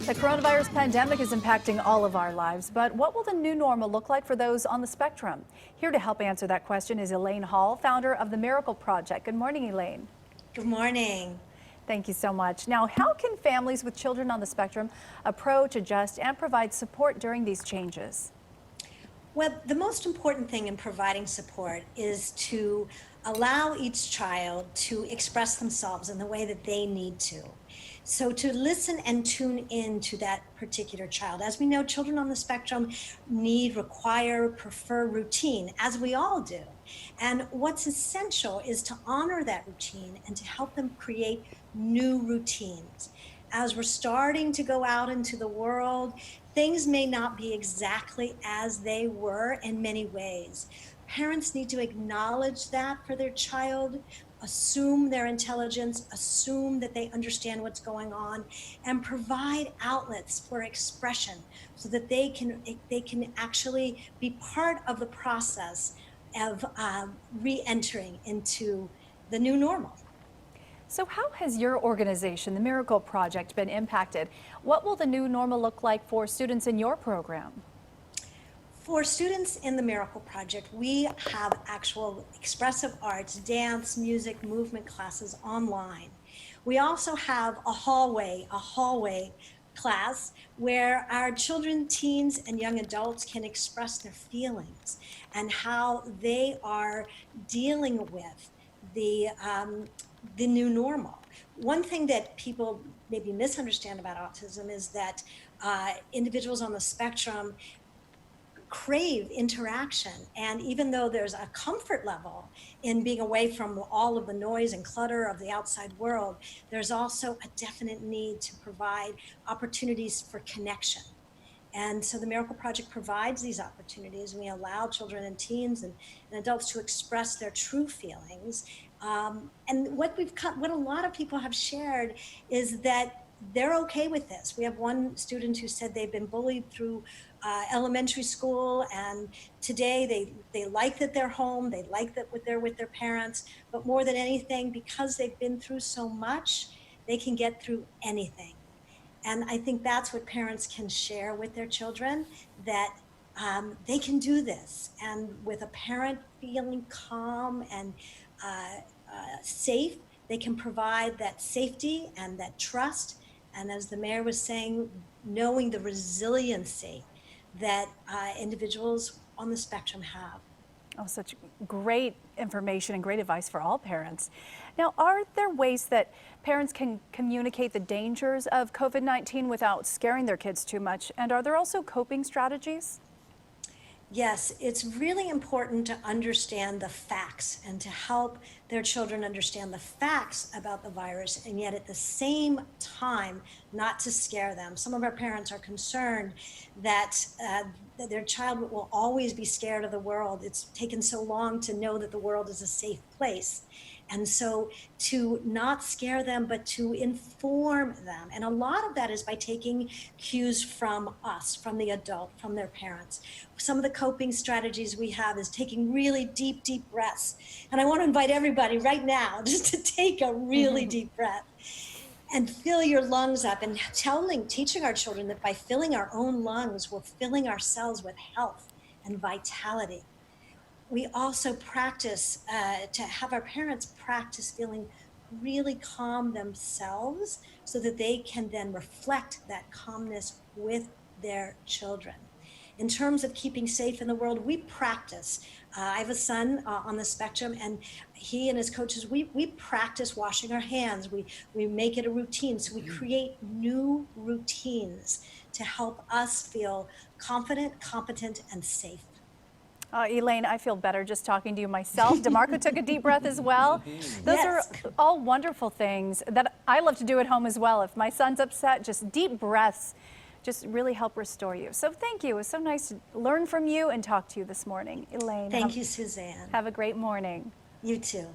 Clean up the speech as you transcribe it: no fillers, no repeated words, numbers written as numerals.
The coronavirus pandemic is impacting all of our lives, but what will the new normal look like for those on the spectrum? Here to help answer that question is Elaine Hall, founder of the Miracle Project. Good morning, Elaine. Good morning. Thank you so much. Now, how can families with children on the spectrum approach, adjust, and provide support during these changes? Well, the most important thing in providing support is to allow each child to express themselves in the way that they need to. So to listen and tune in to that particular child. As we know, children on the spectrum require, prefer routine, as we all do. And what's essential is to honor that routine and to help them create new routines. As we're starting to go out into the world, things may not be exactly as they were in many ways. Parents need to acknowledge that for their child, assume their intelligence, assume that they understand what's going on, and provide outlets for expression so that they can actually be part of the process of re-entering into the new normal. So how has your organization, the Miracle Project, been impacted? What will the new normal look like for students in your program? For students in the Miracle Project, we have actual expressive arts, dance, music, movement classes online. We also have a hallway class where our children, teens, and young adults can express their feelings and how they are dealing with the new normal. One thing that people maybe misunderstand about autism is that individuals on the spectrum crave interaction. And even though there's a comfort level in being away from all of the noise and clutter of the outside world, there's also a definite need to provide opportunities for connection. And so the Miracle Project provides these opportunities. We allow children and teens and adults to express their true feelings. And what a lot of people have shared is that they're okay with this. We have one student who said they've been bullied through elementary school, and today they like that they're home, they like that they're with their parents, but more than anything, because they've been through so much, they can get through anything. And I think that's what parents can share with their children, that they can do this. And with a parent feeling calm and safe, they can provide that safety and that trust. And as the mayor was saying, knowing the resiliency that individuals on the spectrum have. Oh, such great information and great advice for all parents. Now, are there ways that parents can communicate the dangers of COVID-19 without scaring their kids too much? And are there also coping strategies? Yes, it's really important to understand the facts and to help their children understand the facts about the virus, and yet at the same time, not to scare them. Some of our parents are concerned that their child will always be scared of the world. It's taken so long to know that the world is a safe place. And so to not scare them, but to inform them. And a lot of that is by taking cues from us, from the adult, from their parents. Some of the coping strategies we have is taking really deep, deep breaths. And I want to invite everybody right now just to take a really deep breath and fill your lungs up, and teaching our children that by filling our own lungs, we're filling ourselves with health and vitality. We also practice to have our parents practice feeling really calm themselves so that they can then reflect that calmness with their children. In terms of keeping safe in the world, we practice. I have a son on the spectrum, and he and his coaches, we practice washing our hands. We make it a routine. So we create new routines to help us feel confident, competent, and safe. Elaine, I feel better just talking to you myself. DeMarco took a deep breath as well. Those are all wonderful things that I love to do at home as well. If my son's upset, just deep breaths just really help restore you. So thank you. It was so nice to learn from you and talk to you this morning. Elaine. Thank you, Suzanne. Have a great morning. You too.